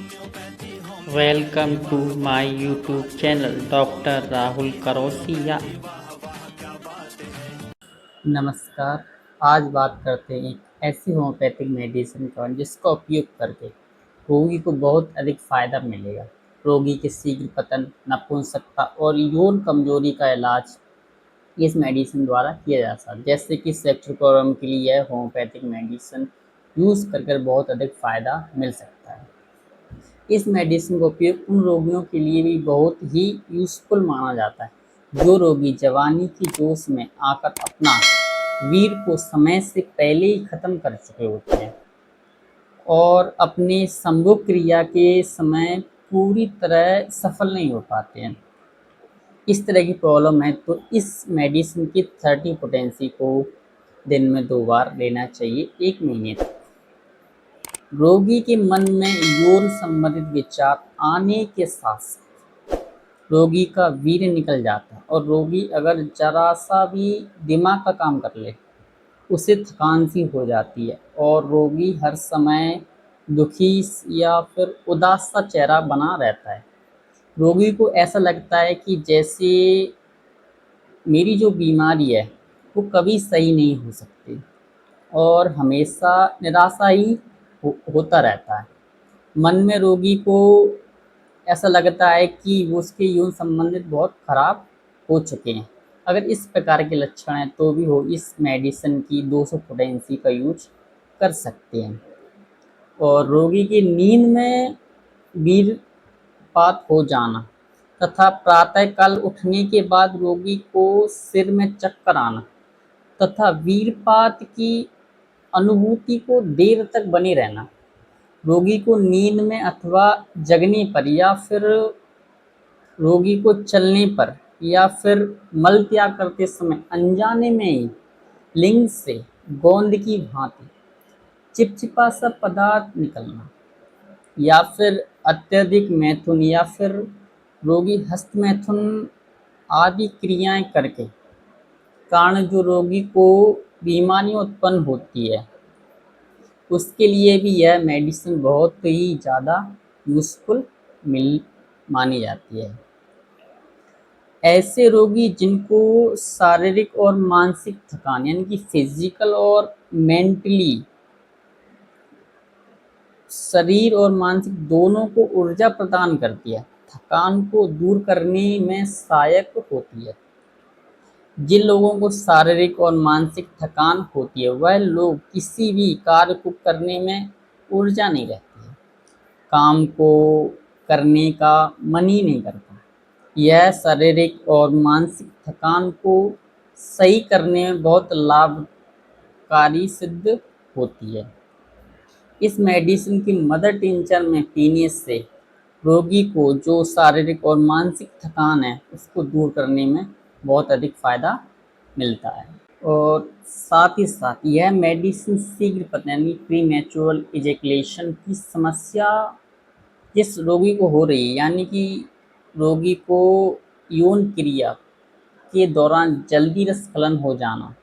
Welcome to my YouTube channel doctor Rahul Karosia. नमस्कार। आज बात करते हैं एक ऐसी होम्योपैथिक मेडिसिन पर जिसका उपयोग करके रोगी को बहुत अधिक फायदा मिलेगा। रोगी के शीघ्र पतन, नपुंसकता और यौन कमजोरी का इलाज इस मेडिसिन द्वारा किया जा सकता है। जैसे कि सेक्सोक्रोम के लिए यह होम्योपैथिक मेडिसिन यूज़ कर बहुत अधिक फायदा मिल सकता है। इस मेडिसिन का उपयोग उन रोगियों के लिए भी बहुत ही यूज़फुल माना जाता है जो रोगी जवानी की जोश में आकर अपना वीर को समय से पहले ही खत्म कर चुके होते हैं और अपने संभोग क्रिया के समय पूरी तरह सफल नहीं हो पाते हैं। इस तरह की प्रॉब्लम है तो इस मेडिसिन की 30 पोटेंसी को दिन में 2 बार लेना चाहिए 1 महीने तक। रोगी के मन में यौन संबंधित विचार आने के साथ रोगी का वीर्य निकल जाता है और रोगी अगर जरा सा भी दिमाग का काम कर ले उसे थकान सी हो जाती है और रोगी हर समय दुखी या फिर उदास सा चेहरा बना रहता है। रोगी को ऐसा लगता है कि जैसे मेरी जो बीमारी है वो कभी सही नहीं हो सकती और हमेशा निराशा ही होता रहता है। मन में रोगी को ऐसा लगता है कि वो उसके यौन संबंधित बहुत खराब हो चुके हैं। अगर इस प्रकार के लक्षण हैं तो भी वो इस मेडिसिन की 200 पोटेंसी का यूज कर सकते हैं। और रोगी की नींद में वीरपात हो जाना तथा प्रातःकाल उठने के बाद रोगी को सिर में चक्कर आना तथा वीरपात की अनुभूति को देर तक बने रहना, रोगी को नींद में अथवा जगने पर या फिर रोगी को चलने पर या फिर मल त्याग करते समय अनजाने में ही लिंग से गोंद की भांति चिपचिपा सा पदार्थ निकलना या फिर अत्यधिक मैथुन या फिर रोगी हस्त मैथुन आदि क्रियाएं करके कारण जो रोगी को बीमारियां उत्पन्न होती है उसके लिए भी यह मेडिसिन बहुत ही ज़्यादा यूज़फुल मानी जाती है। ऐसे रोगी जिनको शारीरिक और मानसिक थकान यानी कि फिजिकल और मेंटली शरीर और मानसिक दोनों को ऊर्जा प्रदान करती है, थकान को दूर करने में सहायक होती है। जिन लोगों को शारीरिक और मानसिक थकान होती है वह लोग किसी भी कार्य को करने में ऊर्जा नहीं रहती है, काम को करने का मन ही नहीं करता। यह शारीरिक और मानसिक थकान को सही करने में बहुत लाभकारी सिद्ध होती है। इस मेडिसिन की मदर टिंचर में पीने से रोगी को जो शारीरिक और मानसिक थकान है उसको दूर करने में बहुत अधिक फ़ायदा मिलता है। और साथ ही साथ यह मेडिसिन शीघ्र पतन यानी प्रीमैच्योर इजैकुलेशन की समस्या जिस रोगी को हो रही है यानी कि रोगी को यौन क्रिया के दौरान जल्दी रसस्खलन हो जाना,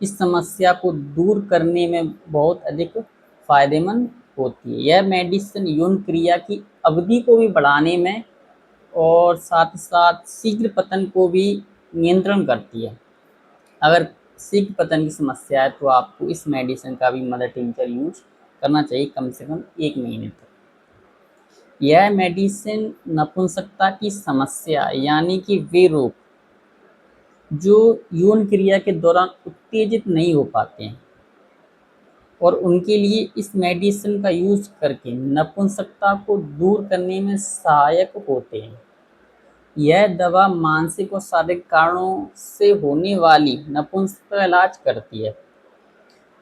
इस समस्या को दूर करने में बहुत अधिक फायदेमंद होती है। यह मेडिसिन यौन क्रिया की अवधि को भी बढ़ाने में और साथ ही साथ शीघ्र पतन को भी नियंत्रण करती है। अगर शीघ्र पतन की समस्या है तो आपको इस मेडिसिन का भी मदर टिंचर यूज करना चाहिए कम से कम 1 महीने तक। यह मेडिसिन नपुंसकता की समस्या यानी कि वे रोग जो यौन क्रिया के दौरान उत्तेजित नहीं हो पाते हैं और उनके लिए इस मेडिसिन का यूज करके नपुंसकता को दूर करने में सहायक होते हैं। यह दवा मानसिक और शारीरिक कारणों से होने वाली नपुंसकता का इलाज करती है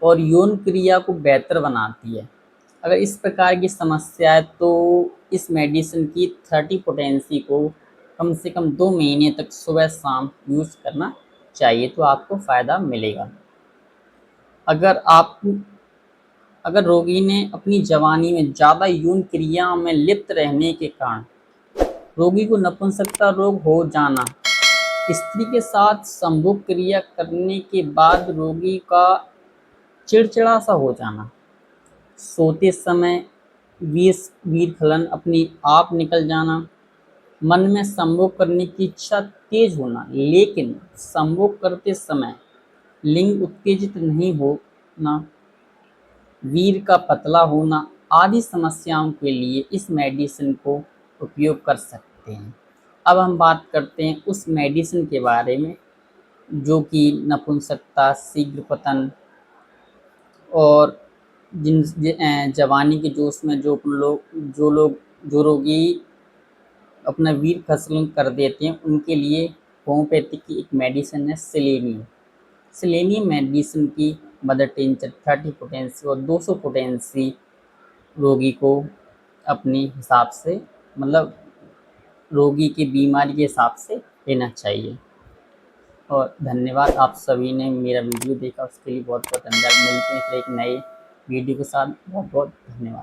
और यौन क्रिया को बेहतर बनाती है। अगर इस प्रकार की समस्या है तो इस मेडिसिन की 30 पोटेंसी को कम से कम 2 महीने तक सुबह शाम यूज़ करना चाहिए तो आपको फ़ायदा मिलेगा। अगर रोगी ने अपनी जवानी में ज़्यादा यौन क्रिया में लिप्त रहने के कारण रोगी को नपुंसकता रोग हो जाना, स्त्री के साथ संभोग क्रिया करने के बाद रोगी का चिड़चिड़ा सा हो जाना, सोते समय वीर खलन अपनी आप निकल जाना, मन में संभोग करने की इच्छा तेज होना, लेकिन संभोग करते समय लिंग उत्तेजित नहीं होना, वीर का पतला होना आदि समस्याओं के लिए इस मेडिसिन को उपयोग कर सकते हैं। अब हम बात करते हैं उस मेडिसिन के बारे में जो कि नपुंसकता, शीघ्र पतन और जवानी के जोश में जो रोगी अपना वीर खत्म कर देते हैं, उनके लिए होम्योपैथिक की एक मेडिसिन है सेलेनियम। सेलेनियम मेडिसिन की मदर टिंचर 30 पोटेंसी और 200 पोटेंसी रोगी को अपने हिसाब से, मतलब रोगी की बीमारी के हिसाब से लेना चाहिए। और धन्यवाद, आप सभी ने मेरा वीडियो देखा उसके लिए बहुत बहुत धन्यवाद। मिलते हैं फिर एक नए वीडियो के साथ। बहुत बहुत धन्यवाद।